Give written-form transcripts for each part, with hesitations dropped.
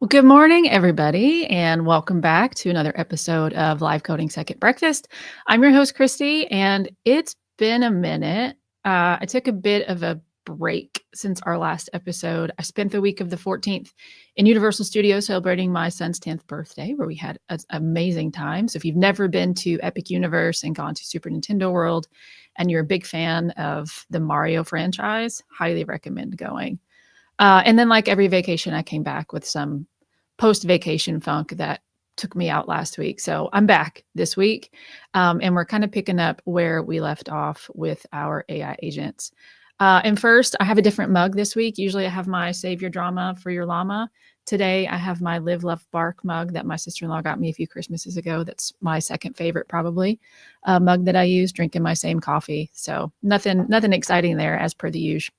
Well, good morning, everybody, and welcome back to another episode of Live Coding Second Breakfast. I'm your host, Christy, and it's been a minute. I took a bit of a break since our last episode. I spent the week of the 14th in Universal Studios celebrating my son's 10th birthday, where we had an amazing time. So if you've never been to Epic Universe and gone to Super Nintendo World, and you're a big fan of the Mario franchise, highly recommend going. And then, like every vacation, I came back with some post-vacation funk that took me out last week. So I'm back this week, and we're kind of picking up where we left off with our AI agents. And first, I have a different mug this week. Usually I have my Save Your Drama for Your Llama. Today, I have my Live, Love, Bark mug that my sister-in-law got me a few Christmases ago. That's my second favorite, probably, mug that I use, drinking my same coffee. So nothing exciting there as per the usual.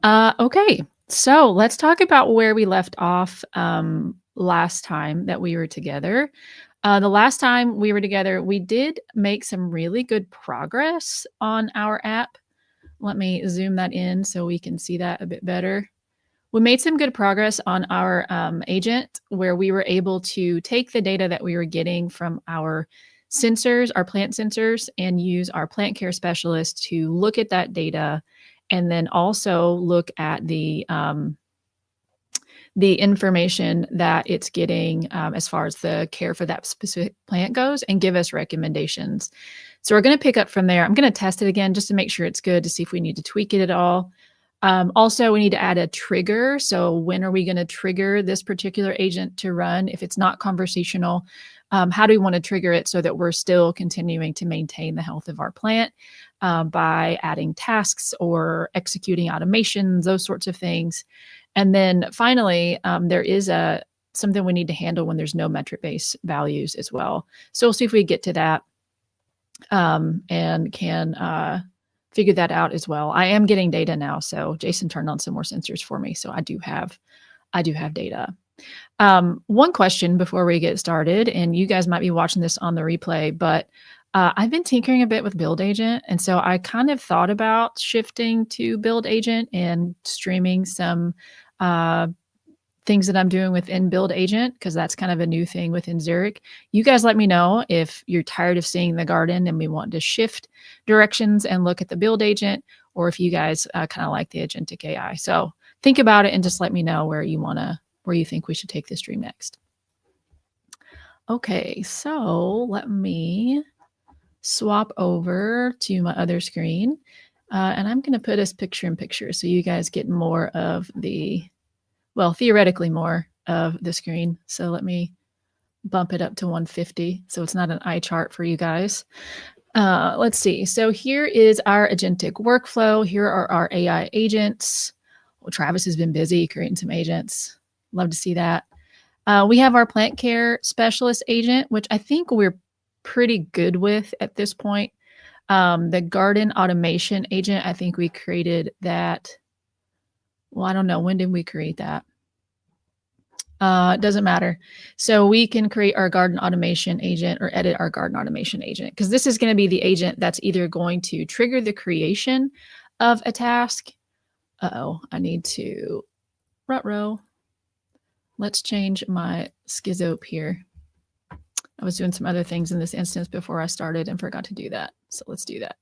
Okay, so let's talk about where we left off last time that we were together. The last time we were together, we did make some really good progress on our app. Let me zoom that in so we can see that a bit better. We made some good progress on our agent where we were able to take the data that we were getting from our sensors, our plant sensors, and use our plant care specialist to look at that data and then also look at the information that it's getting as far as the care for that specific plant goes and give us recommendations. So we're going to pick up from there. I'm going to test it again just to make sure it's good to see if we need to tweak it at all. Also, we need to add a trigger. So when are we going to trigger this particular agent to run? If it's not conversational, how do we want to trigger it so that we're still continuing to maintain the health of our plant by adding tasks or executing automations, those sorts of things. And then finally, there is something we need to handle when there's no MetricBase values as well. So we'll see if we get to that and can figure that out as well. I am getting data now. So Jason turned on some more sensors for me. So I do have data. One question before we get started, and you guys might be watching this on the replay, but I've been tinkering a bit with Build Agent. And so I kind of thought about shifting to Build Agent and streaming some things that I'm doing within Build Agent, because that's kind of a new thing within Zurich. You guys let me know if you're tired of seeing the garden and we want to shift directions and look at the Build Agent, or if you guys kind of like the Agentic AI. So think about it and just let me know where you think we should take this stream next. Okay, so let me swap over to my other screen. And I'm going to put us picture in picture so you guys get more of theoretically more of the screen. So let me bump it up to 150 so it's not an eye chart for you guys. Let's see. So here is our agentic workflow. Here are our AI agents. Well, Travis has been busy creating some agents. Love to see that. We have our plant care specialist agent, which I think we're pretty good with at this point. The garden automation agent, I think we created that. Well, I don't know. When did we create that? It doesn't matter. So we can create our garden automation agent or edit our garden automation agent, because this is going to be the agent that's either going to trigger the creation of a task. I need to ruh-roh. Let's change my schizope here. I was doing some other things in this instance before I started and forgot to do that. So let's do that.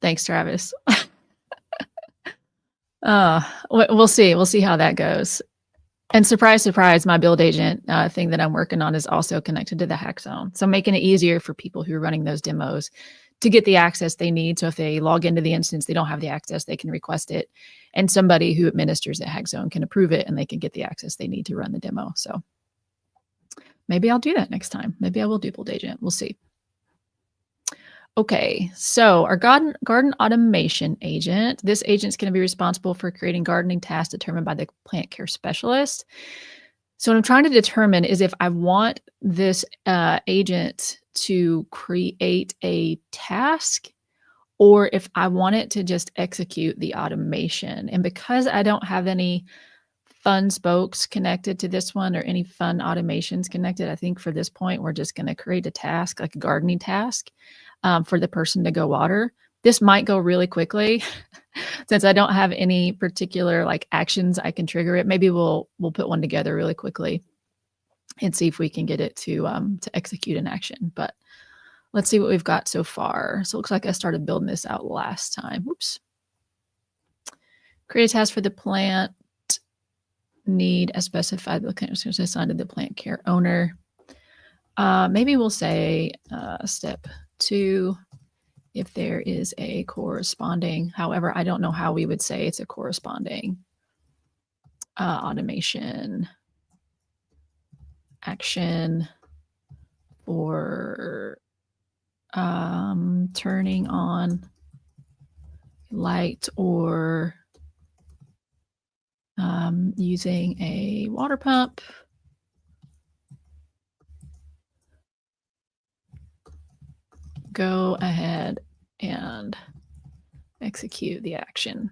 Thanks, Travis. We'll see. We'll see how that goes. And surprise, surprise, my build agent thing that I'm working on is also connected to the hack zone. So making it easier for people who are running those demos to get the access they need. So if they log into the instance, they don't have the access, they can request it. And somebody who administers the hack zone can approve it and they can get the access they need to run the demo. So maybe I'll do that next time. Maybe I will do build agent. We'll see. Okay, so our garden automation agent, this agent's going to be responsible for creating gardening tasks determined by the plant care specialist. So what I'm trying to determine is if I want this agent to create a task or if I want it to just execute the automation. And because I don't have any fun spokes connected to this one or any fun automations connected, I think for this point, we're just going to create a task, like a gardening task for the person to go water. This might go really quickly since I don't have any particular like actions I can trigger it. Maybe we'll put one together really quickly and see if we can get it to execute an action. But let's see what we've got so far. So it looks like I started building this out last time. Whoops. Create a task for the plant need as specified. The client is assigned to the plant care owner. Maybe we'll say step 2 if there is a corresponding. However, I don't know how we would say it's a corresponding automation action for turning on light or using a water pump. Go ahead and execute the action.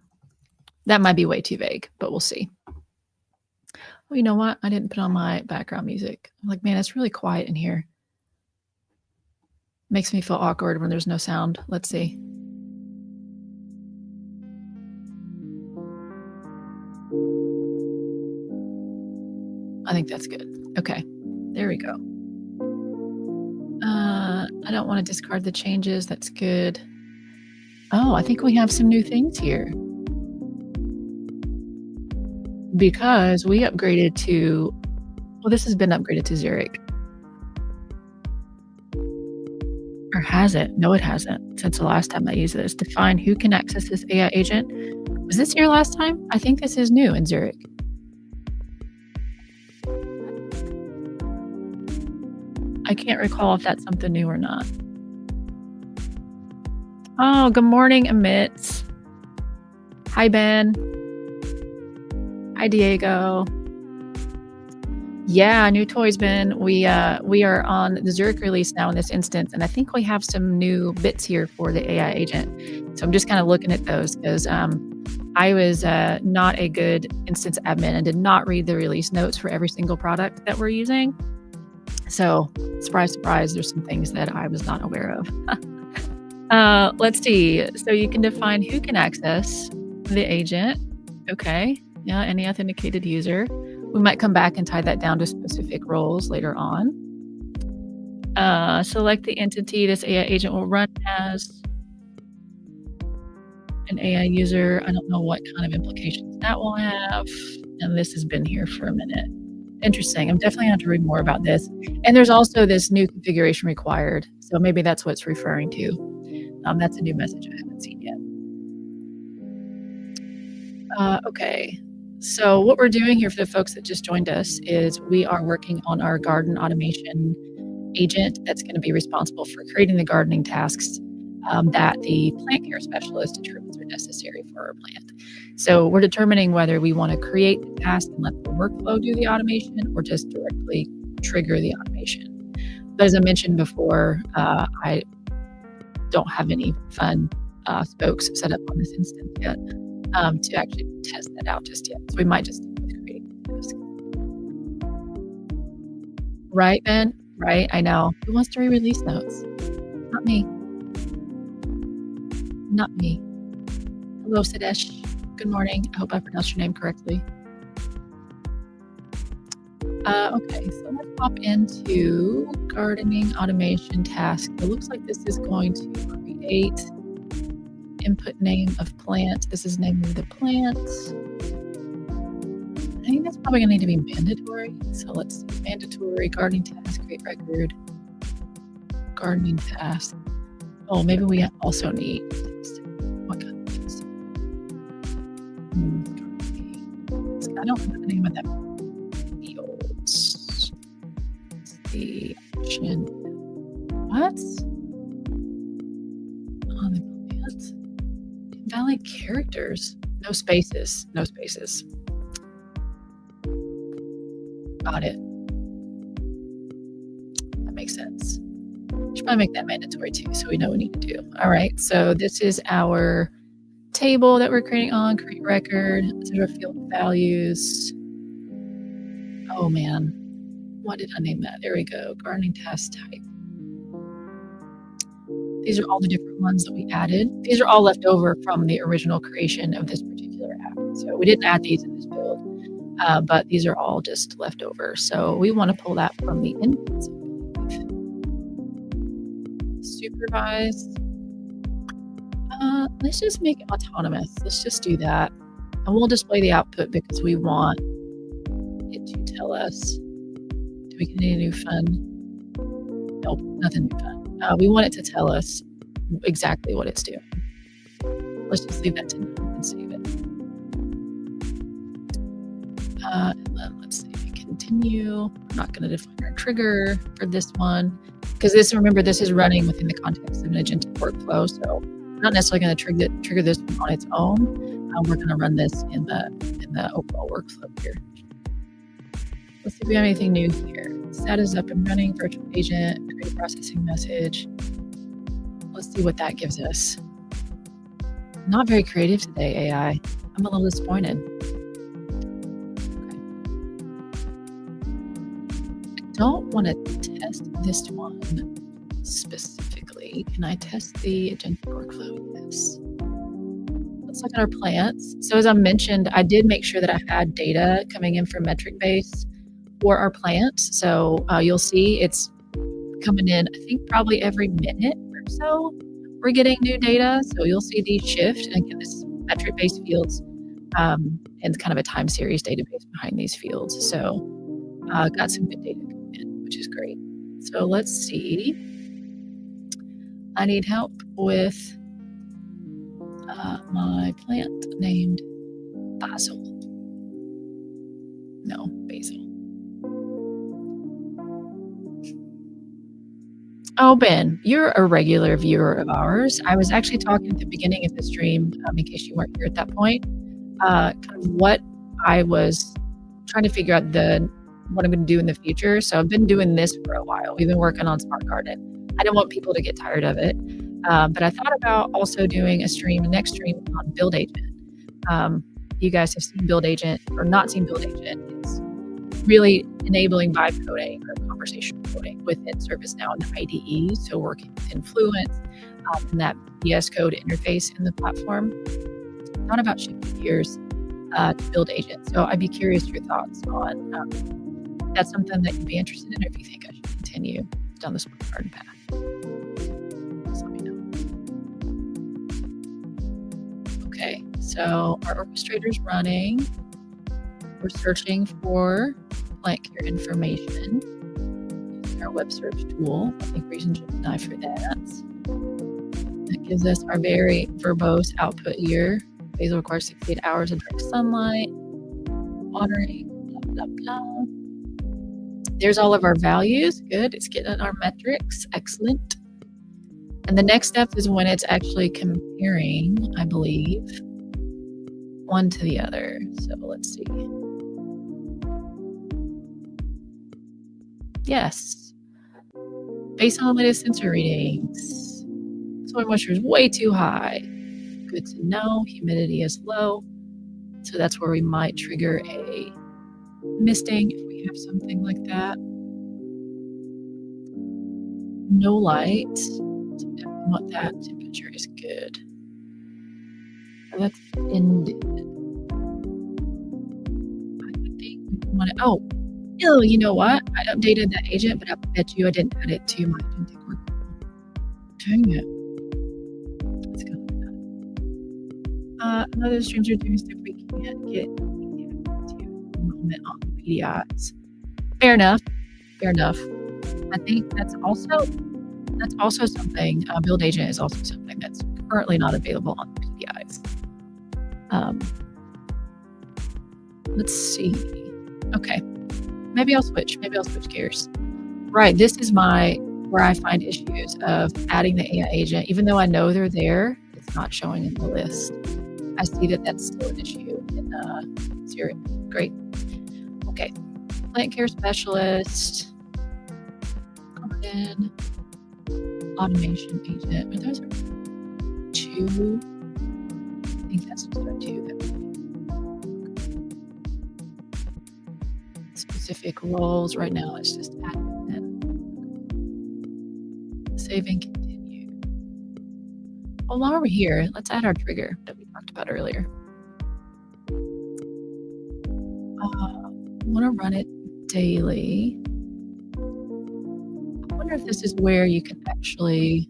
That might be way too vague, but we'll see. Oh, you know what? I didn't put on my background music. I'm like, man, it's really quiet in here. Makes me feel awkward when there's no sound. Let's see. I think that's good. Okay, there we go. I don't want to discard the changes. That's good. Oh, I think we have some new things here. Because we upgraded to, well, this has been upgraded to Zurich. Or has it? No, it hasn't. Since the last time I used this. Define who can access this AI agent. Was this here last time? I think this is new in Zurich. I can't recall if that's something new or not. Oh, good morning, Amit. Hi, Ben. Hi, Diego. Yeah, new toys, Ben. We are on the Zurich release now in this instance, and I think we have some new bits here for the AI agent. So I'm just kind of looking at those because I was not a good instance admin and did not read the release notes for every single product that we're using. So surprise, surprise, there's some things that I was not aware of. Let's see. So you can define who can access the agent. Okay. Yeah, any authenticated user. We might come back and tie that down to specific roles later on. Select the entity this AI agent will run as. An AI user. I don't know what kind of implications that will have. And this has been here for a minute. Interesting. I'm definitely going to have to read more about this. And there's also this new configuration required. So maybe that's what it's referring to. That's a new message I haven't seen yet. Okay. So what we're doing here for the folks that just joined us is we are working on our garden automation agent that's going to be responsible for creating the gardening tasks that the plant care specialist determines are necessary for our plant. So we're determining whether we want to create the task and let the workflow do the automation or just directly trigger the automation. But as I mentioned before, I don't have any fun spokes set up on this instance yet to actually test that out just yet. So we might just stick with creating the task. Right, Ben? Right, I know. Who wants to re-release notes? Not me. Not me. Hello, Sadesh. Good morning. I hope I pronounced your name correctly. Okay, so let's pop into gardening automation task. It looks like this is going to create input name of plant. This is name of the plant. I think that's probably going to need to be mandatory. So let's see. Mandatory gardening task, create record, gardening task. Oh, maybe we also need what kind of task? I don't know the name of that fields. The option. What? On the plant? Invalid characters. No spaces. No spaces. Got it. That makes sense. Should probably make that mandatory too, so we know what we need to do. All right, so this is our table that we're creating on, create record, zero field values. Oh man, what did I name that? There we go, gardening task type. These are all the different ones that we added. These are all left over from the original creation of this particular app. So we didn't add these in this build, but these are all just left over. So we want to pull that from the inputs. Supervise. Let's just make it autonomous. Let's just do that. And we'll display the output because we want it to tell us. Do we get any new fun? Nope, nothing new fun. We want it to tell us exactly what it's doing. Let's just leave that to none and save it. And then let's see, continue. I'm not going to define our trigger for this one because remember, this is running within the context of an agentic workflow. So we're not necessarily going to trigger this one on its own. We're going to run this in the overall workflow here. Let's see if we have anything new here. Status up and running, virtual agent, create a processing message. Let's see what that gives us. Not very creative today, AI. I'm a little disappointed. Okay. I don't want to test this one specifically. Can I test the agentic workflow? Yes. Let's look at our plants. So as I mentioned, I did make sure that I had data coming in from MetricBase for our plants. So you'll see it's coming in, I think probably every minute or so, we're getting new data. So you'll see these shift. And again, this is MetricBase fields and kind of a time series database behind these fields. So got some good data coming in, which is great. So let's see. I need help with my plant named Basil. No, Basil. Oh, Ben, you're a regular viewer of ours. I was actually talking at the beginning of the stream, in case you weren't here at that point, kind of what I was trying to figure out what I'm going to do in the future. So I've been doing this for a while. We've been working on Smart Garden. I didn't want people to get tired of it. But I thought about also doing next stream on Build Agent. You guys have seen Build Agent or not seen Build Agent. It's really enabling vibe coding or conversational coding within ServiceNow and the IDE. So working with Influence and that VS Code interface in the platform. Thought about shifting gears to Build Agent. So I'd be curious your thoughts on that's something that you'd be interested in, or if you think I should continue down the Smart Garden path. Just let me know. Okay, so our orchestrator's running. We're searching for plant care information using our web search tool. I think we're using Gemini for that. That gives us our very verbose output here. Basil requires 68 hours of direct sunlight, watering, blah, blah, blah. There's all of our values. Good. It's getting our metrics. Excellent. And the next step is when it's actually comparing, I believe, one to the other. So let's see. Yes. Based on the latest sensor readings, soil moisture is way too high. Good to know. Humidity is low. So that's where we might trigger a misting if we have something like that. No light. So definitely want that. Temperature is good. So that's ended. I would think we want to. Oh, you know what? I updated that agent, but I bet you I didn't add it to my agentic workflow. Dang it. Let's go with that. Another streams are doing stuff we can't get to moment on the PDIs. Fair enough. I think that's also something. Build Agent is also something that's currently not available on the PDIs. Let's see. Okay, maybe I'll switch gears. Right, this is where I find issues of adding the AI agent. Even though I know they're there, it's not showing in the list. I see that that's still an issue in Siri. Great. Okay, plant care specialist, garden, automation agent. Are those two? I think that's just our two. Specific roles right now. It's just admin. Save and continue. Well, while we're here, let's add our trigger that we talked about earlier. I want to run it daily. I wonder if this is where you can actually...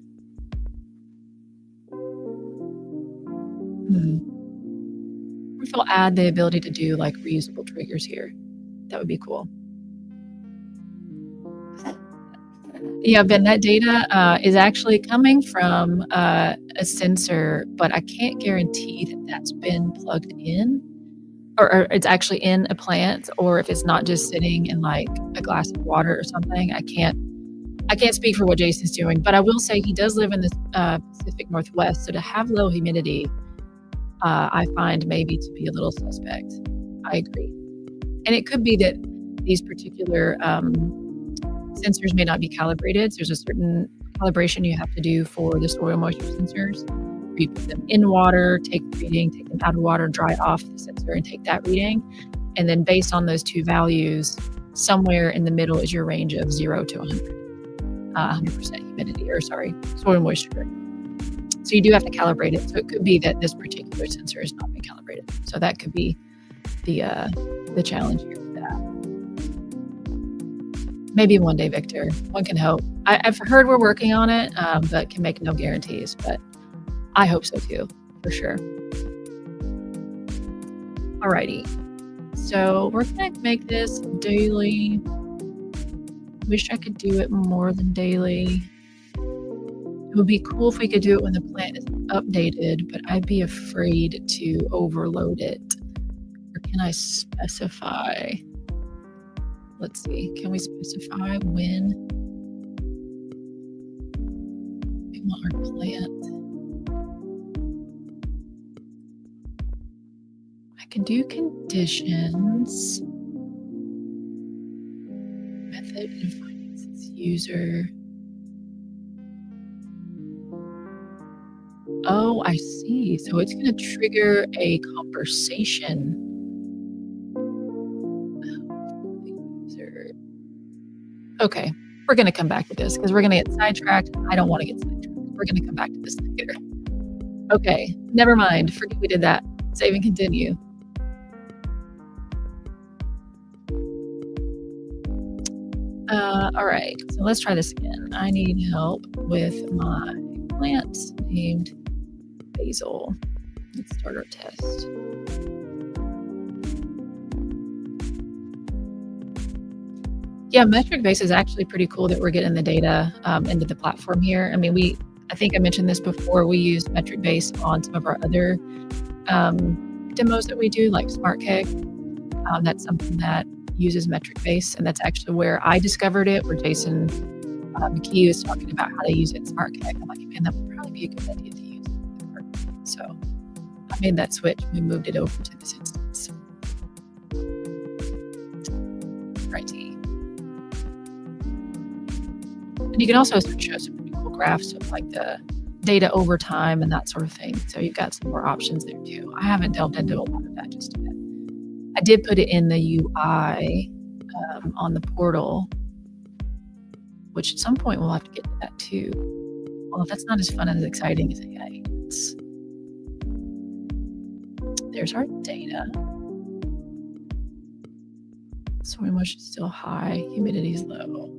If they'll add the ability to do like reusable triggers here. That would be cool. Yeah, Ben, that data is actually coming from a sensor, but I can't guarantee that that's been plugged in, or it's actually in a plant, or if it's not just sitting in like a glass of water or something. I can't speak for what Jason's doing, but I will say he does live in the Pacific Northwest, so to have low humidity, I find maybe to be a little suspect. I agree. And it could be that these particular sensors may not be calibrated. So there's a certain calibration you have to do for the soil moisture sensors. You put them in water, take the reading, take them out of water, dry off the sensor and take that reading. And then based on those two values, somewhere in the middle is your range of 0 to 100% humidity, soil moisture. So you do have to calibrate it. So it could be that this particular sensor has not been calibrated. So that could be the challenge here with that. Maybe one day, Victor. One can hope. I've heard we're working on it, but can make no guarantees. But I hope so too, for sure. Alrighty. So we're gonna make this daily. Wish I could do it more than daily. It would be cool if we could do it when the plant is updated, but I'd be afraid to overload it. Or can I specify? Let's see, can we specify when we want our plant? I can do conditions, method and finances user. Oh, I see. So it's going to trigger a conversation. Okay, we're going to come back to this because we're going to get sidetracked. I don't want to get sidetracked. We're going to come back to this later. Okay, never mind. Forget we did that. Save and continue. All right, so let's try this again. I need help with my plant named Basil. Let's start our test. Yeah, MetricBase is actually pretty cool that we're getting the data into the platform here. I mean, I think I mentioned this before, we use MetricBase on some of our other demos that we do, like SmartKeg. That's something that uses MetricBase, and that's actually where I discovered it, where Jason McKee was talking about how to use it in SmartKeg. I'm like, man, that would probably be a good idea to use it. So I made that switch. We moved it over to this instance. Righty. And you can also show some pretty cool graphs of like the data over time and that sort of thing. So you've got some more options there too. I haven't delved into a lot of that just yet. I did put it in the UI on the portal, which at some point we'll have to get to that too. Well, that's not as fun and as exciting as AI agents. There's our data. Soil moisture is still high, humidity is low.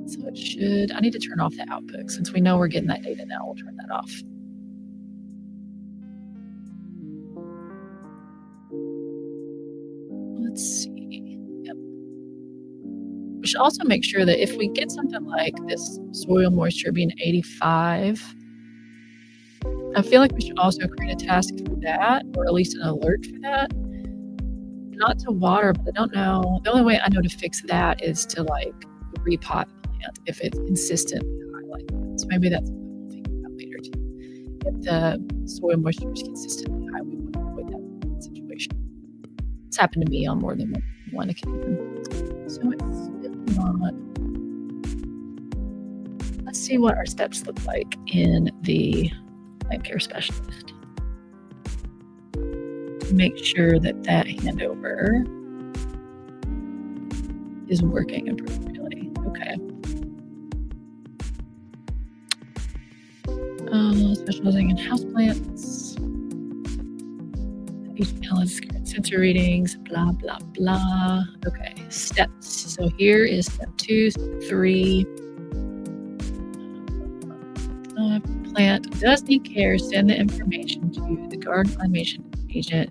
So it should, I need to turn off the output. Since we know we're getting that data now, we'll turn that off. Let's see. Yep. We should also make sure that if we get something like this soil moisture being 85, I feel like we should also create a task for that, or at least an alert for that. Not to water, but I don't know. The only way I know to fix that is to like repot the plant if it's consistently high like that. So maybe that's something we'll think about later too. If the soil moisture is consistently high, we want to avoid that situation. It's happened to me on more than one occasion. So it's still not. Let's see what our steps look like in the plant care specialist. Make sure that that handover is working appropriately. Okay. specializing in houseplants. Agent analysts, sensor readings, blah, blah, blah. Okay, steps. So here is step 2, 3. Plant does need care. Send the information to the garden automation agent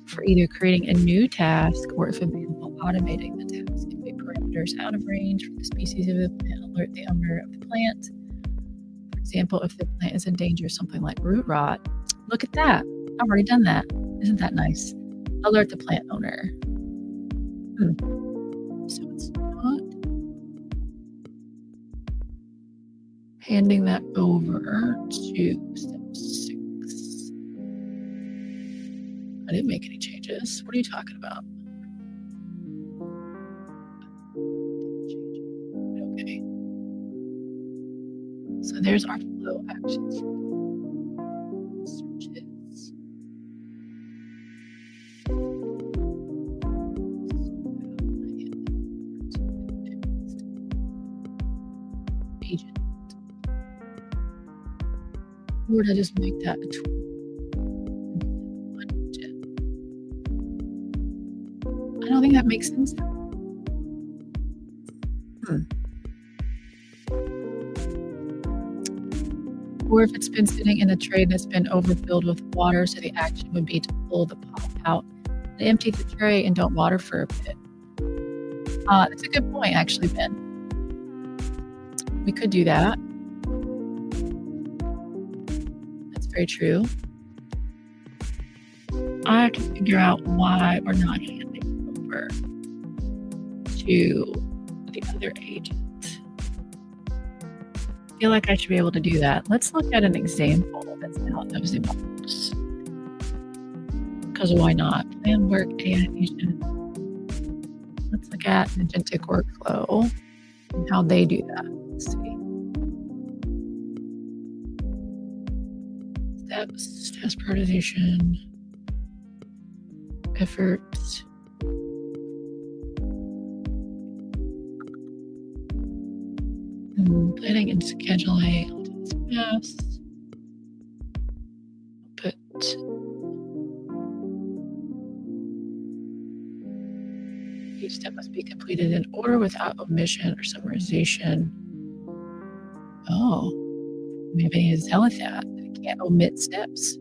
for either creating a new task or, if available, automating the task. If a parameter is out of range for the species of the plant, alert the owner of the plant. For example, if the plant is in danger of something like root rot, look at that. I've already done that. Isn't that nice? Alert the plant owner. So it's not handing that over to step 6. I didn't make any changes. What are you talking about? Okay. So there's our flow actions. Searches. Agent. Or did I just make that a tool? I don't think that makes sense. Or if it's been sitting in a tray that's been overfilled with water, so the action would be to pull the pot out and empty the tray and don't water for a bit. That's a good point, actually, Ben. We could do that. That's very true. I have to figure out why we're not handing over to the other agent. I feel like I should be able to do that. Let's look at an example that's out of the box. Because why not? Plan work AI agent. Let's look at an agentic workflow and how they do that. Let's see. Steps, task prioritization, efforts. Planning and scheduling. Yes. Put each step must be completed in order without omission or summarization. Oh, maybe I need to tell it that. I can't omit steps.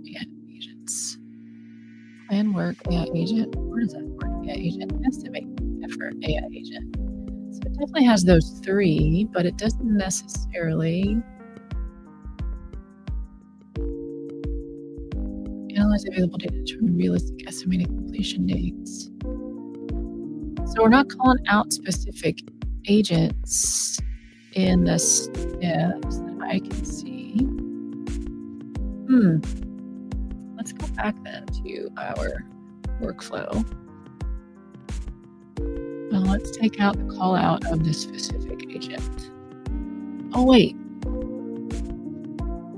Yeah, agents. Plan work, AI agent. Where does that work? AI agent. Estimate effort, AI agent. So it definitely has those 3, but it doesn't necessarily analyze available data to determine realistic estimated completion dates. So we're not calling out specific agents in the steps that I can see. Let's go back then to our workflow. Well, let's take out the call out of this specific agent. Oh, wait.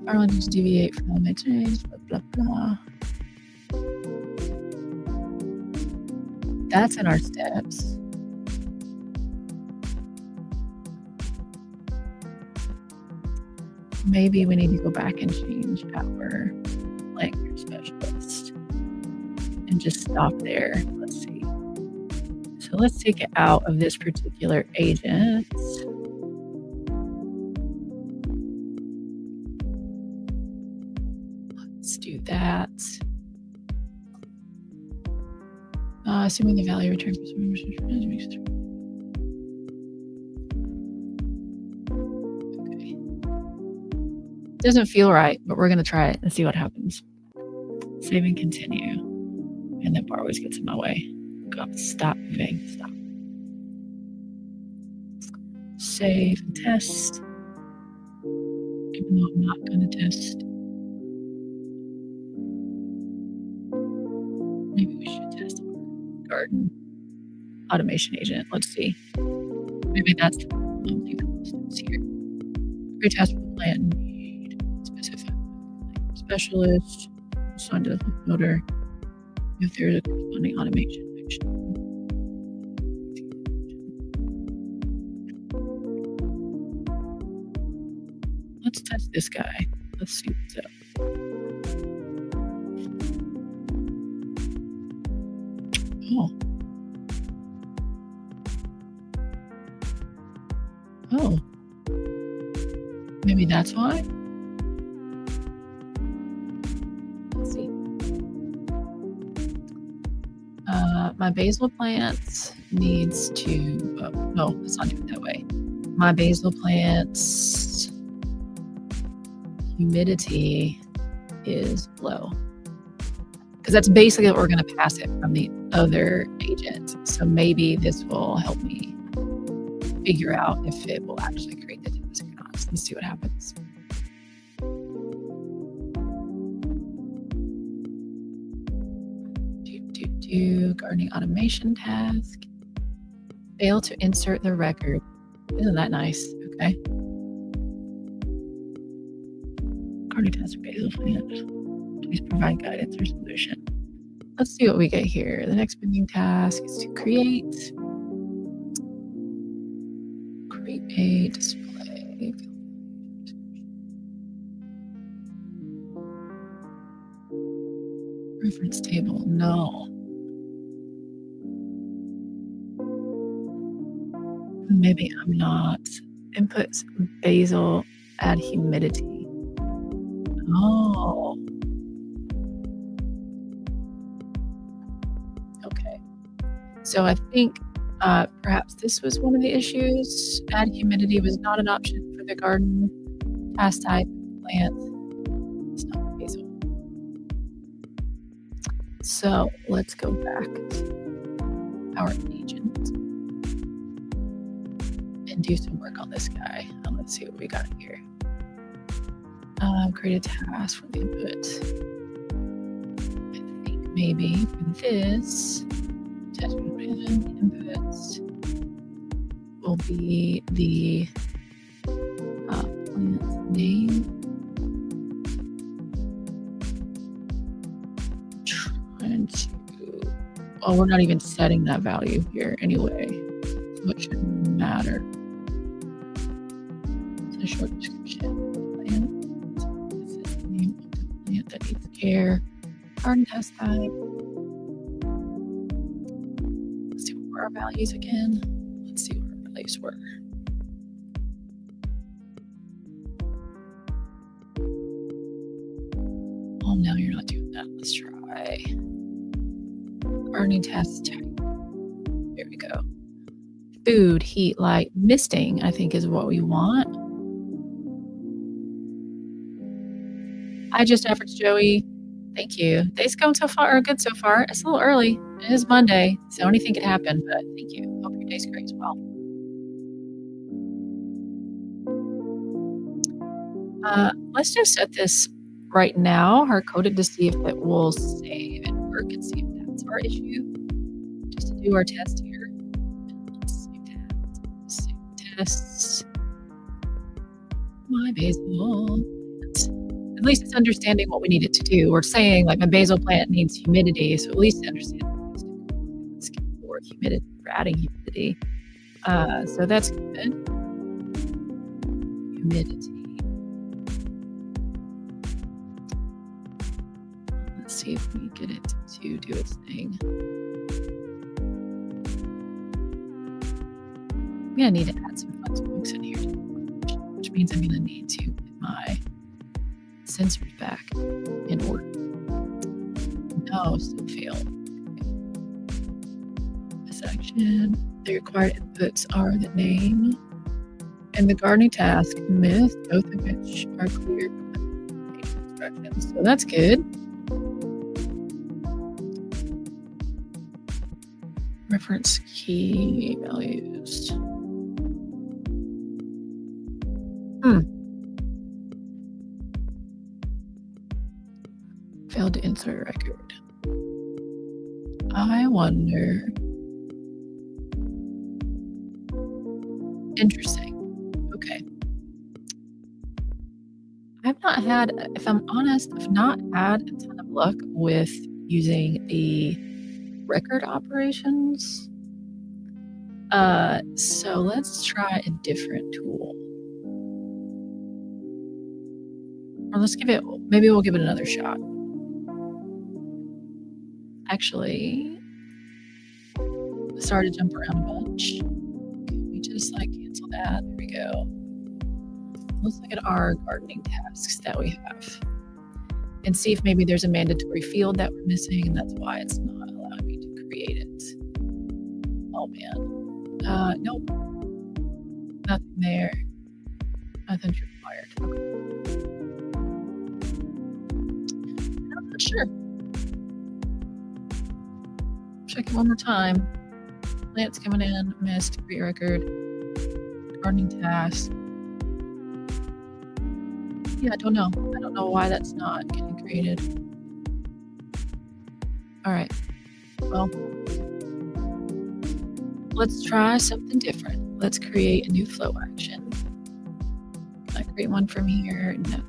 I want to deviate from the matrix, blah, blah, blah. That's in our steps. Maybe we need to go back and change our language specialist and just stop there. Let's see. So let's take it out of this particular agent. Let's do that. Assuming the value return for okay. Doesn't feel right, but we're going to try it and see what happens. Save and continue. And that bar always gets in my way. Go, stop moving. Stop. Save and test. Even though I'm not going to test. Maybe we should test our garden automation agent. Let's see. Maybe that's the steps here. Create task for the plant need specific specialist. Assigned to the noder. If there's a corresponding automation action. Let's test this guy. Let's see what's up. Oh. Oh. Maybe that's why? Let's see. My basil plant needs to, no, let's not do it that way. My basil plant's humidity is low. Because that's basically what we're going to pass it from the other agent. So maybe this will help me figure out if it will actually create the task or not. So let's see what happens. Gardening automation task. Fail to insert the record. Isn't that nice? Okay. Gardening task for basil plant. Please provide guidance or solution. Let's see what we get here. The next pending task is to create a display. Reference table, no. Maybe I'm not. Inputs basil, add humidity. Oh. Okay. So I think perhaps this was one of the issues. Add humidity was not an option for the garden task type plant. It's not basil. So let's go back to our agent and do some work on this guy. Let's see what we got here. Create a task for the input. I think maybe for this test inputs will be the plant name. Trying to, well, we're not even setting that value here anyway, so it shouldn't matter. It's a short description. This is the name of the plant that needs care. Garden test type. Let's see what were our values again. Let's see what our values were. Oh, no, you're not doing that. Let's try gardening test type. There we go. Food, heat, light, misting, I think is what we want. I just averaged Joey. Thank you. Day's going so far, or good so far. It's a little early. It is Monday, so anything could happen, but thank you. Hope your day's great as well. Let's just set this right now, hard-coded, to see if it will save and work and see if that's our issue. Just to do our test here. Let's save that. Save tests. My basil. At least it's understanding what we need it to do. We're saying like my basil plant needs humidity, so at least understand it's for humidity, for adding humidity. So that's good. Humidity. Let's see if we get it to do its thing. I'm gonna need to add some fun spokes in here, which means I'm gonna need to get my sensors back in order. No, still failed. This action. The required inputs are the name and the gardening task myth, both of which are clear instructions. So that's good. Reference key values. Failed to insert record. I wonder. Interesting. Okay. I've not had, if I'm honest, I've not had a ton of luck with using the record operations. So let's try a different tool. Or let's give it, maybe we'll give it another shot. Actually, sorry to jump around a bunch. Can we just like cancel that? There we go. Let's look at our gardening tasks that we have and see if maybe there's a mandatory field that we're missing, and that's why it's not allowing me to create it. Oh man. Nope. Nothing there. Nothing's required. Okay. I'm not sure. Check it one more time. Plants coming in, missed, create record, gardening task. Yeah, I don't know. I don't know why that's not getting created. All right. Well, let's try something different. Let's create a new flow action. Can I create one from here? No.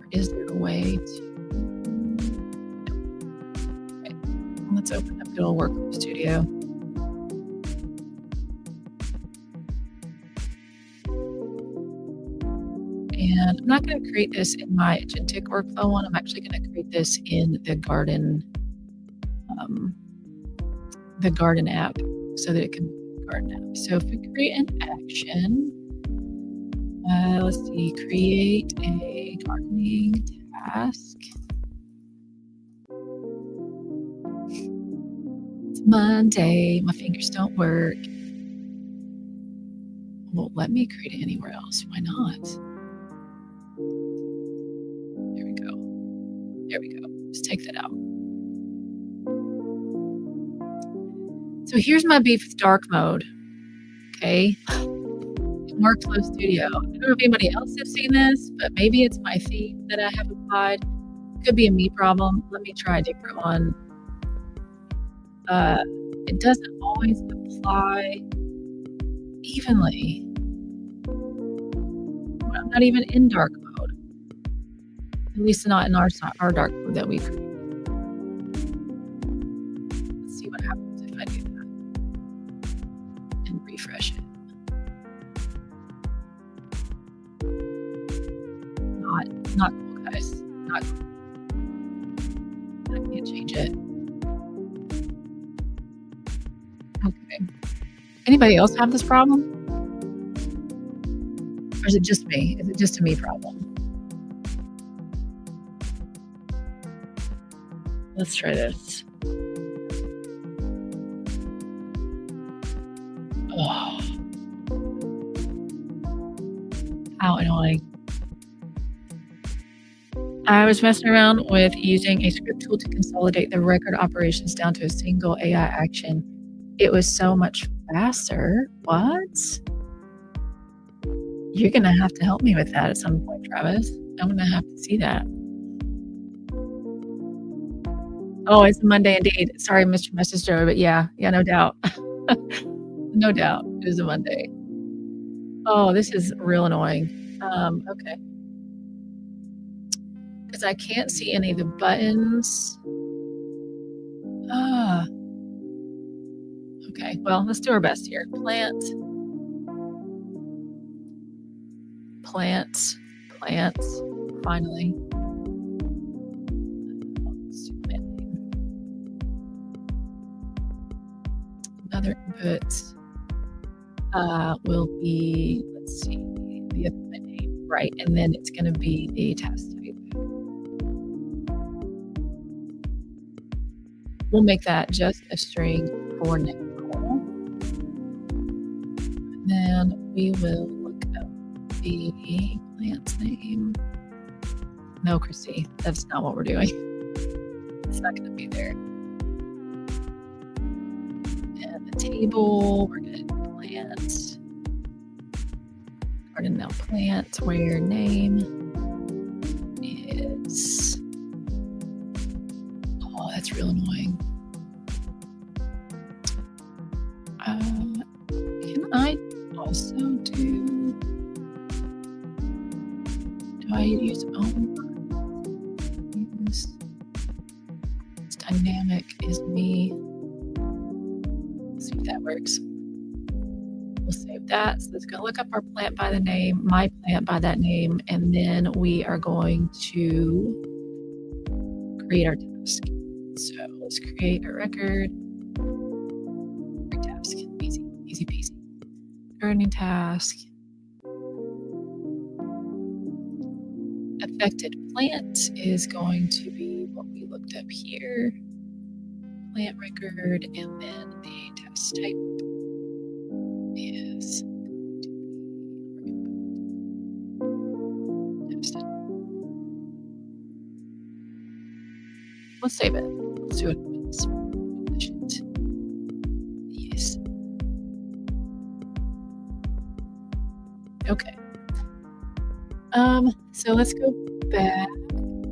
Or is there a way to? Okay. Let's open up good old Workflow Studio. And I'm not going to create this in my Agentic workflow one. I'm actually going to create this in the garden app so that it can be a garden app. So if we create an action, let's see, create a gardening task. It's Monday. My fingers don't work. Won't let me create it anywhere else. Why not? There we go. Let's take that out. So here's my beef with dark mode. Okay. In Workflow Studio. I don't know if anybody else has seen this, but maybe it's my theme that I have applied. Could be a me problem. Let me try a different one. It doesn't always apply evenly. I'm not even in dark mode. At least not in our dark mode that we created. Let's see what happens if I do that and refresh it. Not cool, guys. Not cool. I can't change it. Okay. Anybody else have this problem? Or is it just me? Is it just a me problem? Let's try this. Oh. How annoying. I was messing around with using a script tool to consolidate the record operations down to a single AI action. It was so much faster. What? You're going to have to help me with that at some point, Travis. I'm going to have to see that. Oh, it's a Monday indeed. Sorry, Mr. Messenger, but yeah, no doubt. No doubt. It is a Monday. Oh, this is real annoying. Okay. Because I can't see any of the buttons. Okay, well, let's do our best here. Plants, finally. Another input will be, let's see, the other name, right? And then it's going to be the task type. We'll make that just a string for now. And then we will look up the plant's name. No, Christy, that's not what we're doing. It's not going to be there. And the table, we're going to plant. Garden now plant, where name is. Oh, that's real annoying. Can I also do I use it's dynamic is me. Let's see if that works. We'll save that. So it's going to look up our plant by the name, my plant by that name, and then we are going to create our task. So let's create a record. Create task. Easy peasy. Gardening task. Affected plant is going to be what we looked up here. Plant record, and then the task type is let's save it. Let's do it. Yes. Okay. So let's go back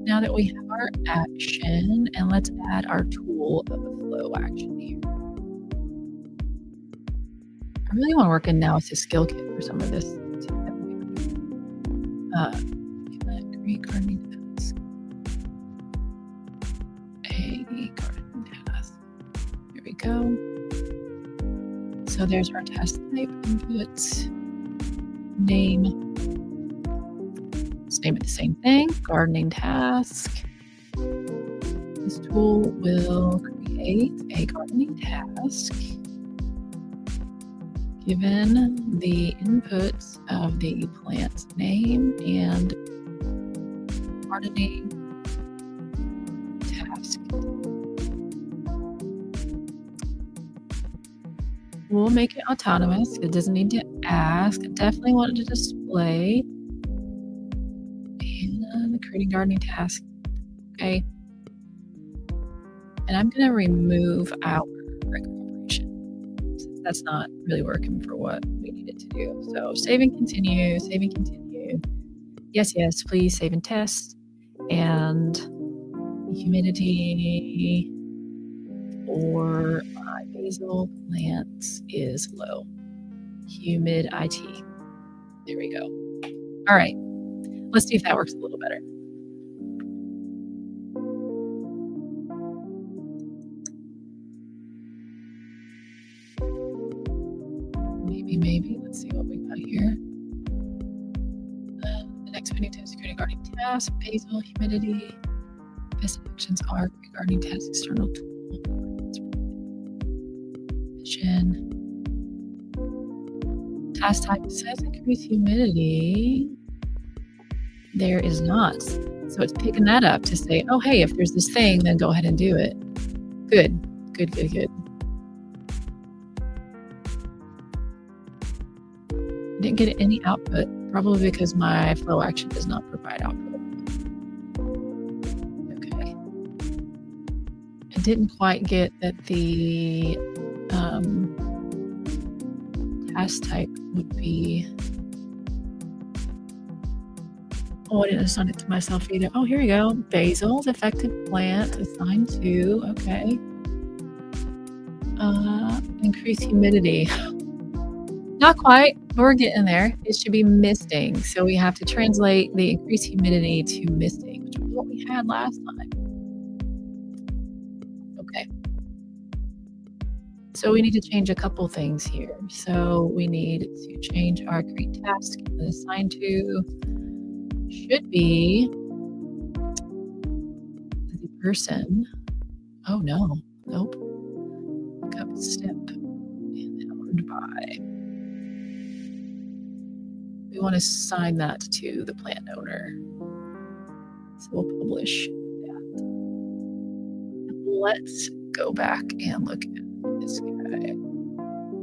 now that we have our action, and let's add our tool of the flow action here. I really want to work in analysis skill kit for some of this. Create gardening task. A gardening task. Here we go. So there's our task type inputs. Name. Let's name it the same thing. Gardening task. This tool will create a gardening task given the inputs of the plant's name and gardening task. We'll make it autonomous. It doesn't need to ask. I definitely want it to display. And creating gardening task. Okay. And I'm going to remove our record operation. Since that's not really working for what we need it to do. So save and continue, save and continue. Yes, please save and test. And humidity for my basil plants is low. Humid IT. There we go. All right. Let's see if that works a little better. Maybe. Let's see what we got here. The next menu test is creating gardening task, basil, humidity. Best actions are gardening task, external tool, vision. Task type says increase humidity. There is not. So it's picking that up to say, oh, hey, if there's this thing, then go ahead and do it. Good. Didn't get any output, probably because my flow action does not provide output. Okay. I didn't quite get that the task type would be. Oh, I didn't assign it to myself either. Oh, here we go. Basil's affected plant assigned to. Okay. Increase humidity. Not quite, but we're getting there. It should be misting. So we have to translate the increased humidity to misting, which was what we had last time. Okay. So we need to change a couple things here. So we need to change our create task and assign to should be the person. Oh no, nope. Lookup step and owned by. We want to assign that to the plant owner. So we'll publish that. Let's go back and look at this guy.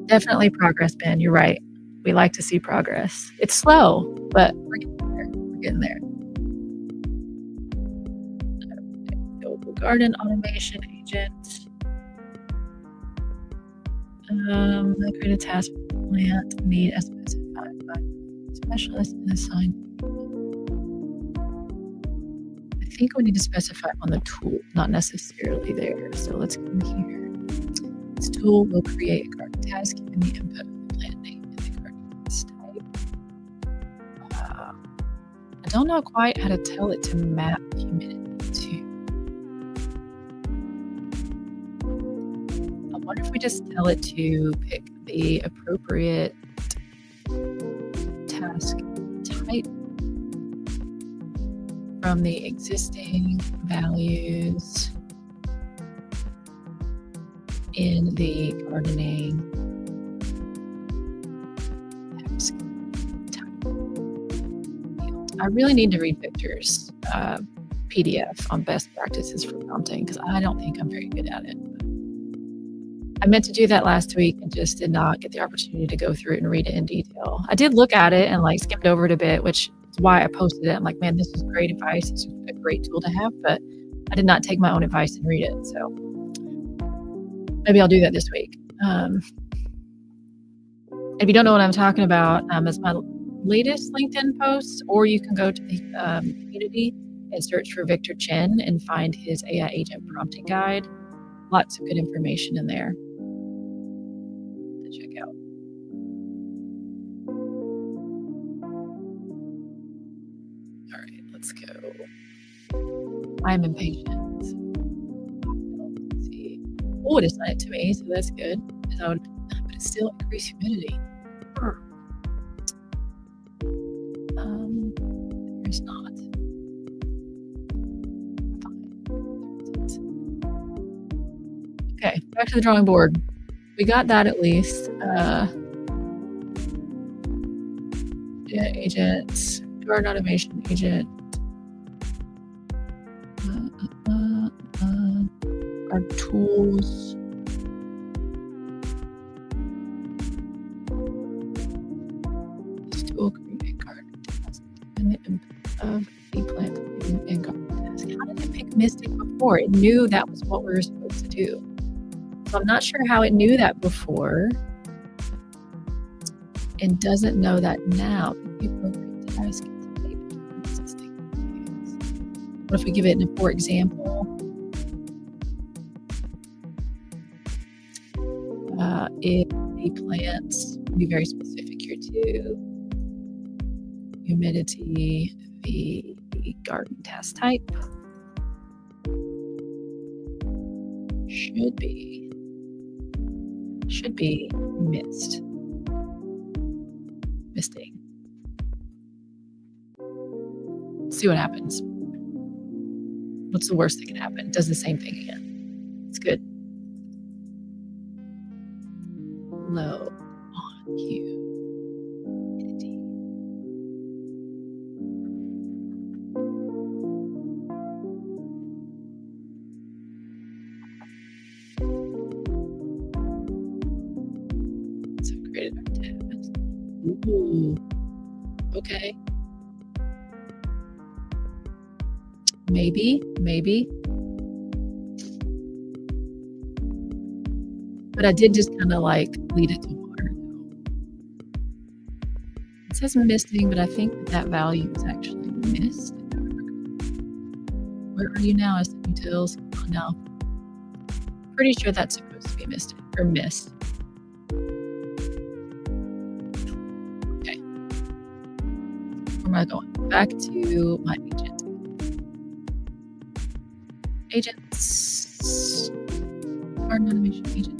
Definitely progress, Ben. You're right. We like to see progress. It's slow, but we're getting there. Okay, garden automation agent. Create a task for the plant. Need a specified by specialist and assign. I think we need to specify on the tool, not necessarily there. So let's come here. This tool will create a garden task given the input of the plant name and the garden task type. I don't know quite how to tell it to map humidity to. I wonder if we just tell it to pick the appropriate task type from the existing values in the gardening task type. I really need to read Victor's PDF on best practices for prompting because I don't think I'm very good at it. I meant to do that last week and just did not get the opportunity to go through it and read it in detail. I did look at it and like skimmed over it a bit, which is why I posted it. I'm like, man, this is great advice. It's a great tool to have, but I did not take my own advice and read it. So maybe I'll do that this week. If you don't know what I'm talking about, it's my latest LinkedIn post, or you can go to the community and search for Victor Chen and find his AI agent prompting guide. Lots of good information in there to check out. All right, let's go. I'm impatient. Let's see. Oh, it assigned it to me, so that's good. But it's still increased humidity. There's not. Okay, back to the drawing board. We got that at least. Yeah, agents, garden automation agent. Our tools. This tool create garden task and the input of the plant and garden task. How did it pick Mystic before? It knew that was what we were supposed to do. So I'm not sure how it knew that before and doesn't know that now. What if we give it a for example? If the plants, be very specific here too, humidity, the garden task type should be misting. See what happens. What's the worst that can happen? It does the same thing again. It's good. Low on humidity. So we created our test. Ooh. Okay. Maybe. But I did just kind of like lead it to water. It says misting, but I think that value is actually missed. Where are you now, as the details? Oh, no. Pretty sure that's supposed to be missed or missed. Okay. Where am I going? Back to my agent. Agents. Garden automation agent.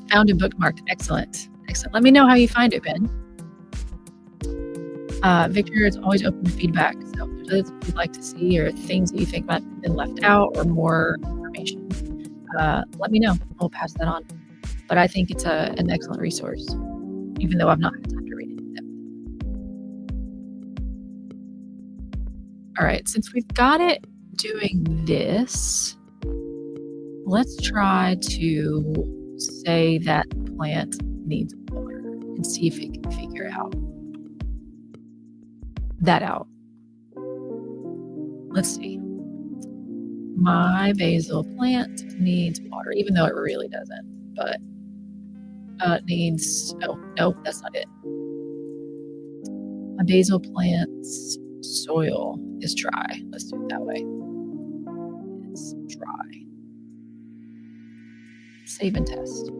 Found and bookmarked. Excellent. Let me know how you find it, Ben. Victor is always open to feedback. So if there's others you'd like to see or things that you think might have been left out or more information, let me know. We'll pass that on. But I think it's an excellent resource, even though I've not had time to read it in depth. All right, since we've got it doing this, let's try to say that the plant needs water and see if it can figure that out. Let's see. My basil plant needs water, even though it really doesn't, but it needs, no, that's not it. My basil plant's soil is dry. Let's do it that way. It's dry. Save and test.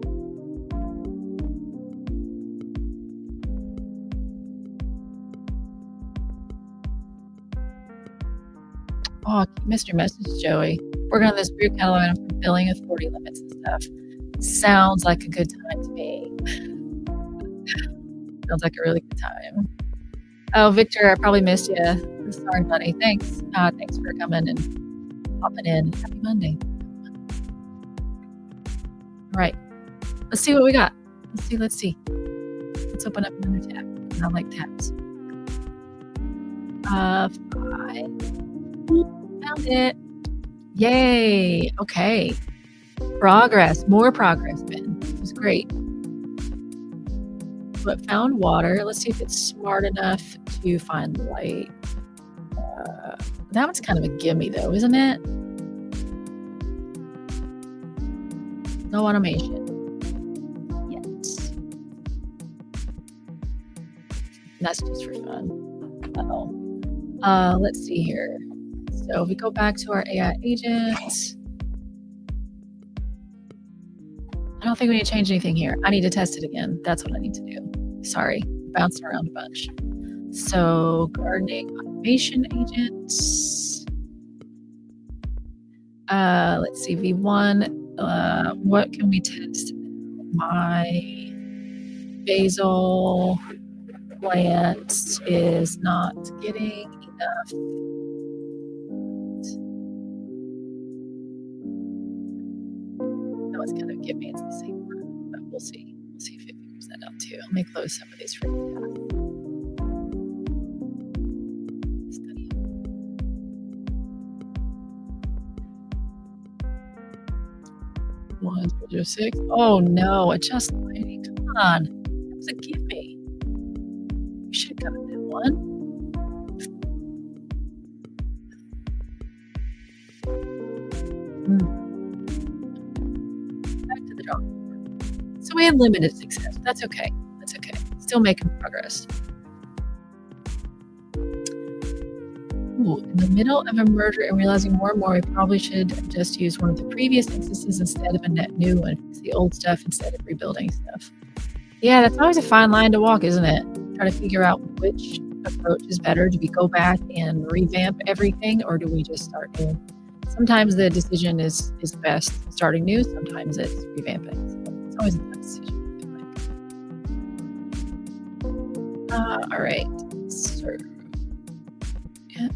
Oh, you missed your message, Joey. Working on this brew catalog and I'm fulfilling authority limits and stuff. Sounds like a good time to me. Sounds like a really good time. Oh, Victor, I probably missed you. Sorry, buddy. Thanks. Thanks for coming and popping in. Happy Monday. All right. Let's see what we got. Let's see. Let's open up another tab. I like tabs. 5. Found it. Yay. Okay. Progress. More progress, Ben. This is great. But found water. Let's see if it's smart enough to find light. That one's kind of a gimme, though, isn't it? No automation. Yes. That's just for fun. Uh-oh. Let's see here. So if we go back to our AI agent, I don't think we need to change anything here. I need to test it again. That's what I need to do. Sorry, bouncing around a bunch. So gardening automation agents. Let's see, V1. What can we test? My basil plant is not getting enough. That was kind of giving it's the same word, but we'll see. We'll see if it figures that out too. Let me close some of these for you. Study. One, 6. Oh no, adjust lighting. Come on. That was a gimme. You should have gotten that one. Back to the drawing board. So we had limited success. That's okay. That's okay. Still making progress. Ooh, in the middle of a merger and realizing more and more, we probably should just use one of the previous instances instead of a net new one. Fix the old stuff instead of rebuilding stuff. Yeah, that's always a fine line to walk, isn't it? Try to figure out which approach is better. Do we go back and revamp everything, or do we just start new? Sometimes the decision is best starting new. Sometimes it's revamping. So it's always a tough decision. All right. So, yeah.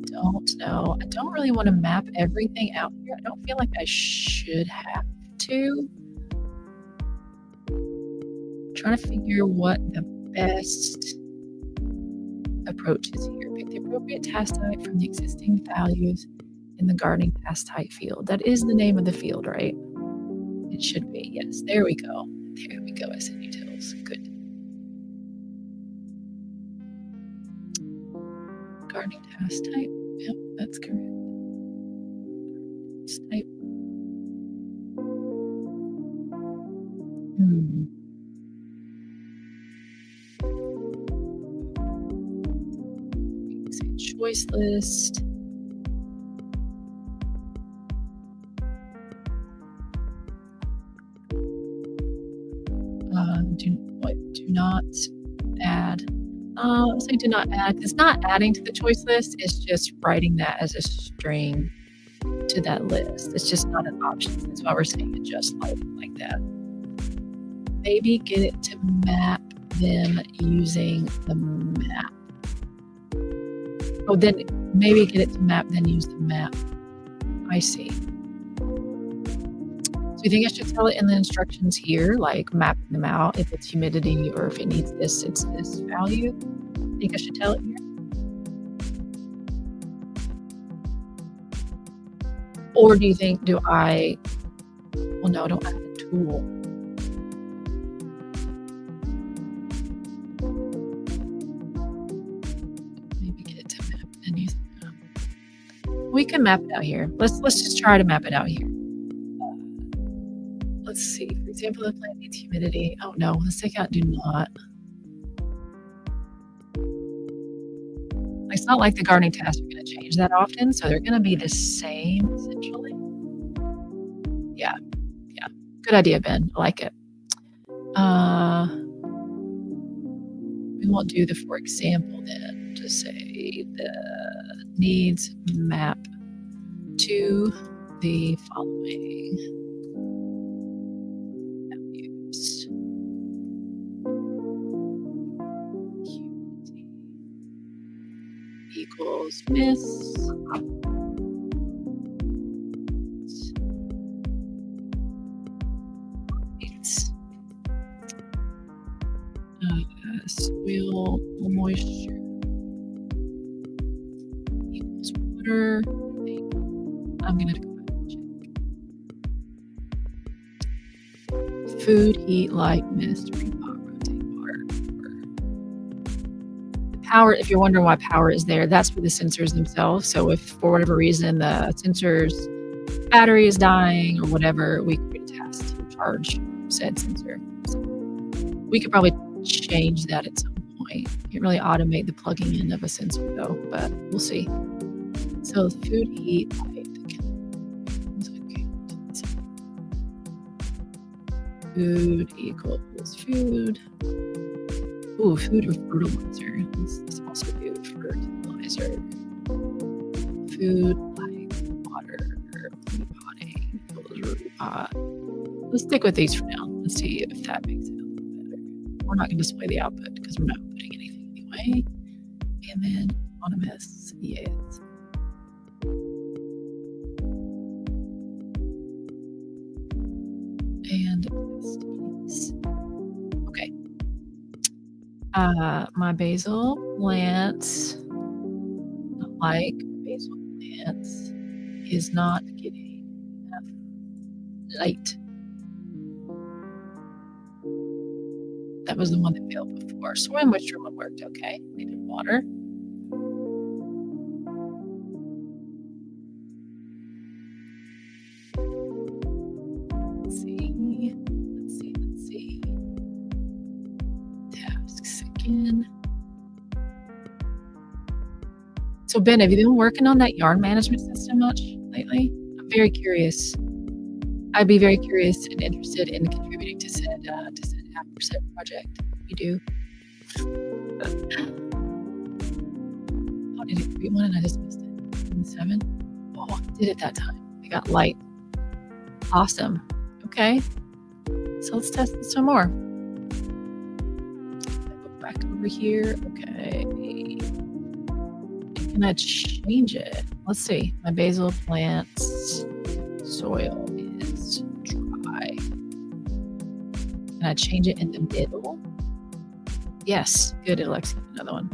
Don't know. I don't really want to map everything out here. I don't feel like I should have to. I'm trying to figure what the best approach is here. Pick the appropriate task type from the existing values in the gardening task type field. That is the name of the field, right? It should be. Yes. There we go. There we go. SN utils. Good. Gardening task type. Yep, that's correct. Task type. Say choice list. Do not add. Say do not add. It's not adding to the choice list. It's just writing that as a string to that list. It's just not an option. That's why we're saying adjust lighting like that. Maybe get it to map them using the map. Oh, then maybe get it to map, then use the map. I see. So you think I should tell it in the instructions here, like mapping them out, if it's humidity or if it needs this, it's this value? I think I should tell it here. Or do you think, well, no, I don't have a tool. Maybe get it to map and use the map. We can map it out here. Let's just try to map it out here. Let's see. For example, the plant needs humidity. Oh no, let's take out do not. It's not like the gardening tasks are going to change that often, so they're going to be the same essentially. Yeah. Good idea, Ben. I like it. We won't do the for example then. Just say the needs map to the following values. QT equals miss. Soil moisture equals water. I'm going to go back and check. Food, heat, light, mist, repot, rotate, water. Power, if you're wondering why power is there, that's for the sensors themselves. So if for whatever reason the sensor's battery is dying or whatever, we create a task to charge said sensor. So we could probably change that at some point. Can't really automate the plugging in of a sensor though, but we'll see. So food, heat, light. Food equals food. Ooh, food or fertilizer. Let's also do fertilizer. Food, light, water, repotting, repot. Let's stick with these for now. Let's see if that makes it a little better. We're not going to display the output because we're not putting anything anyway. And then autonomous, yes. And please. Okay. My basil plant, not like basil plant, is not getting enough light. That was the one that failed before. Soil moisture one worked okay. Needed water. Let's see. Tasks again. So Ben, have you been working on that yarn management system much lately? I'm very curious. I'd be very curious and interested in contributing to said app or said project. You do. How did it create one and I just missed it? 7? Oh, I did it that time. I got light. Awesome. Okay. So let's test this some more. Go back over here. Okay. Can I change it? Let's see. My basil plant's soil is dry. Can I change it in the middle? Yes. Good. It'll execute another one.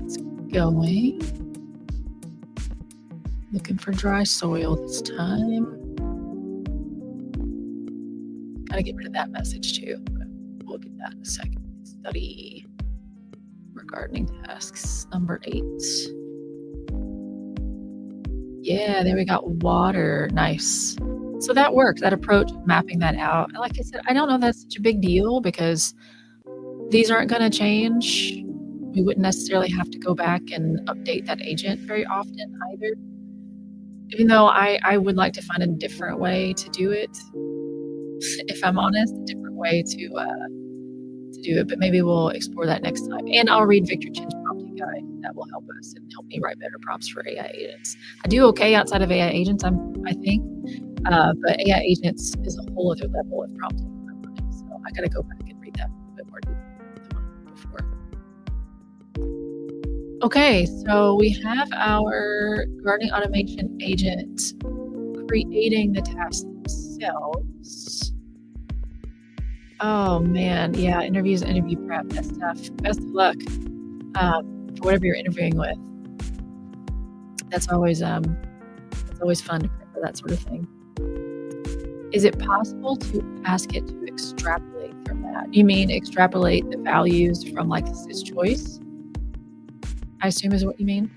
It's going. Looking for dry soil this time. Gotta get rid of that message too, but we'll get that in a second. Study gardening tasks, number 8. Yeah, there we got water. Nice. So that works, that approach of mapping that out. And like I said, I don't know if that's such a big deal because these aren't going to change. We wouldn't necessarily have to go back and update that agent very often either. Even though I would like to find a different way to do it. If I'm honest, a different way to do it, but maybe we'll explore that next time. And I'll read Victor Chin's prompting guide. That will help us and help me write better prompts for AI agents. I do okay outside of AI agents, I think, but AI agents is a whole other level of prompting in my mind. So I got to go back and read that a bit more than before. Okay, so we have our gardening automation agent creating the tasks themselves. Oh man, yeah, interviews, interview prep, that's tough. Best of luck for whatever you're interviewing with. That's always fun to prep for that sort of thing. Is it possible to ask it to extrapolate from that? You mean extrapolate the values from like this choice? I assume is what you mean.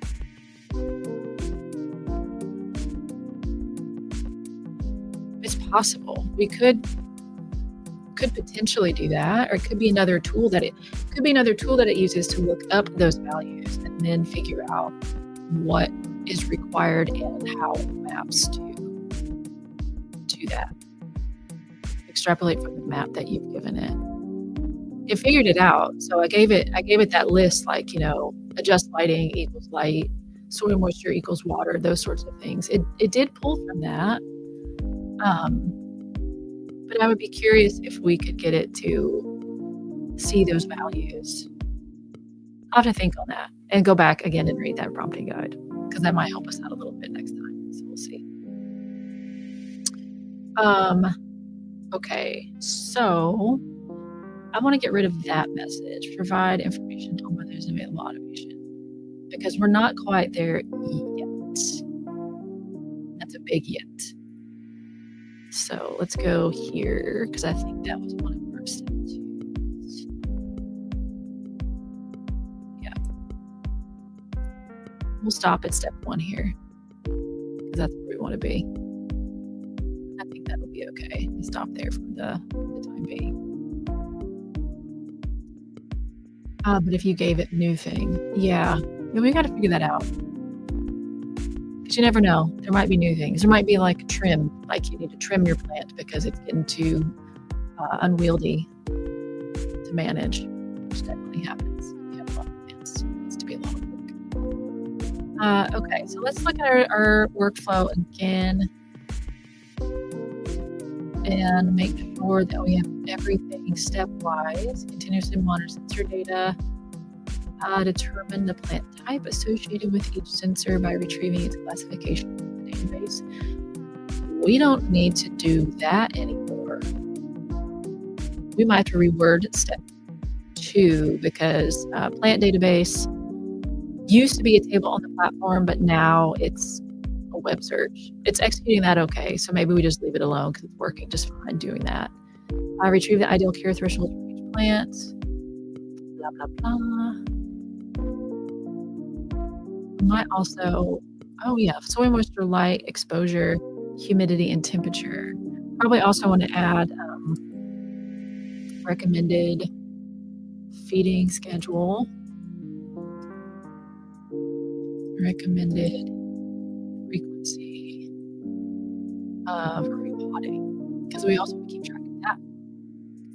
It's possible. We could potentially do that, or it could be another tool that it uses to look up those values and then figure out what is required and how it maps to that. Extrapolate from the map that you've given it. it figured it out. So I gave it that list, like, adjust lighting equals light, soil moisture equals water, those sorts of things. It did pull from that. But I would be curious if we could get it to see those values. I'll have to think on that and go back again and read that prompting guide, because that might help us out a little bit next time. So we'll see. Okay, so I want to get rid of that message. Provide information on whether there's available automation, because we're not quite there yet. That's a big yet. So let's go here, because I think that was one of our step 2s. Yeah. We'll stop at step 1 here, because that's where we want to be. I think that'll be okay. We stop there for the time being. But if you gave it new thing, yeah, we got to figure that out. Because you never know. There might be new things. There might be like trim, like you need to trim your plant because it's getting too unwieldy to manage, which definitely happens. You have a lot of plants. It needs to be a lot of work. Okay, so let's look at our workflow again and make sure that we have everything stepwise. Continuously monitor sensor data. Determine the plant type associated with each sensor by retrieving its classification from the database. We don't need to do that anymore. We might have to reword step 2, because plant database used to be a table on the platform, but now it's a web search. It's executing that okay, so maybe we just leave it alone because it's working just fine doing that. Retrieve the ideal care threshold for each plant. Blah, blah, blah. Might also, soil moisture, light, exposure, humidity, and temperature. Probably also want to add recommended feeding schedule, recommended frequency of repotting, because we also want to keep track of that.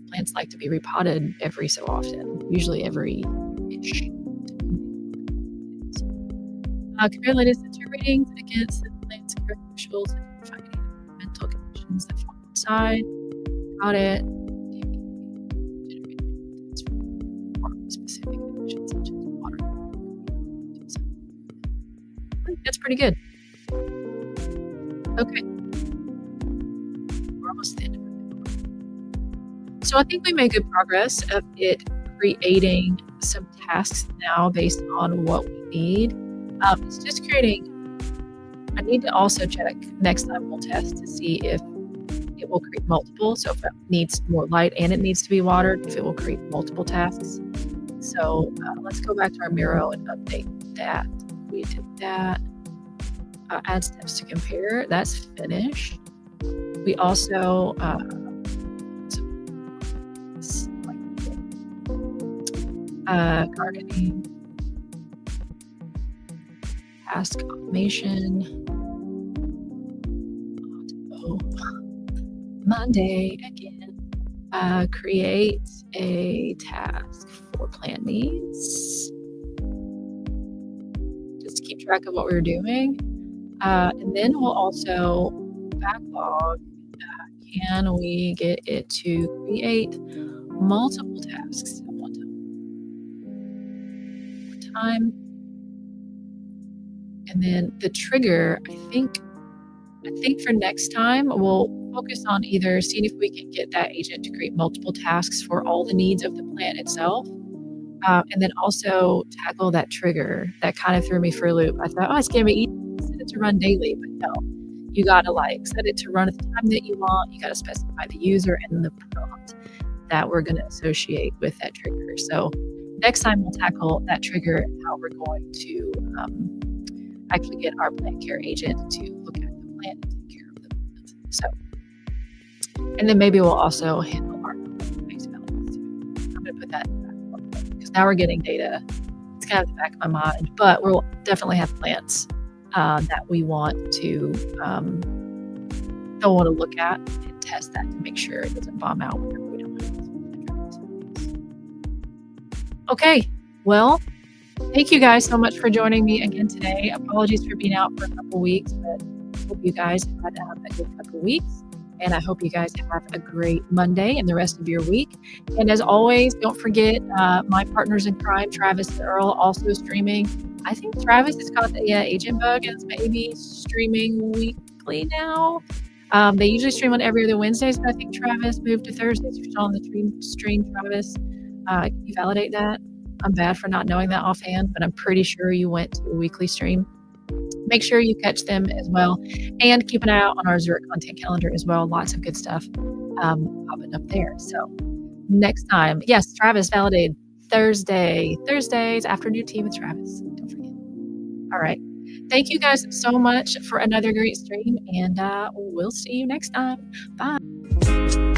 Plants like to be repotted every so often, usually every-ish. Compare latest sensor ratings against the plant's care thresholds and identify any environmental conditions that fall outside. Got it. Specific conditions such as water. I think that's pretty good. Okay. We're almost at the end of it. So I think we made good progress of it creating some tasks now based on what we need. It's just creating. I need to also check next time we'll test to see if it will create multiple. So if it needs more light and it needs to be watered, if it will create multiple tasks. So let's go back to our Miro and update that. We did that. Add steps to compare. That's finished. We also targeting. Task automation. Monday again. Create a task for plant needs. Just to keep track of what we're doing. And then we'll also backlog. Can we get it to create multiple tasks at one time? And then the trigger, I think for next time, we'll focus on either seeing if we can get that agent to create multiple tasks for all the needs of the plant itself. And then also tackle that trigger. That kind of threw me for a loop. I thought, it's going to be easy to set it to run daily, but no. You got to set it to run at the time that you want. You got to specify the user and the prompt that we're going to associate with that trigger. So next time we'll tackle that trigger and how we're going to actually get our plant care agent to look at the plant and take care of the plant. So, and then maybe we'll also handle our base values too. I'm going to put that in the back because now we're getting data. It's kind of at the back of my mind, but we'll definitely have plants that we want to they'll want to look at and test that to make sure it doesn't bomb out whenever we don't have it. Okay, well, thank you guys so much for joining me again today. Apologies for being out for a couple weeks, but I hope you guys had a good couple weeks. And I hope you guys have a great Monday and the rest of your week. And as always, don't forget my partners in crime, Travis and Earl, also streaming. I think Travis has got the agent bug and is maybe streaming weekly now. They usually stream on every other Wednesdays, but I think Travis moved to Thursdays. You're still on the stream, Travis. Can you validate that? I'm bad for not knowing that offhand, but I'm pretty sure you went to a weekly stream. Make sure you catch them as well, and keep an eye out on our Zurich content calendar as well. Lots of good stuff popping up there. So next time, yes, Travis validated Thursdays afternoon tea with Travis. Don't forget. All right. Thank you guys so much for another great stream, and we'll see you next time. Bye.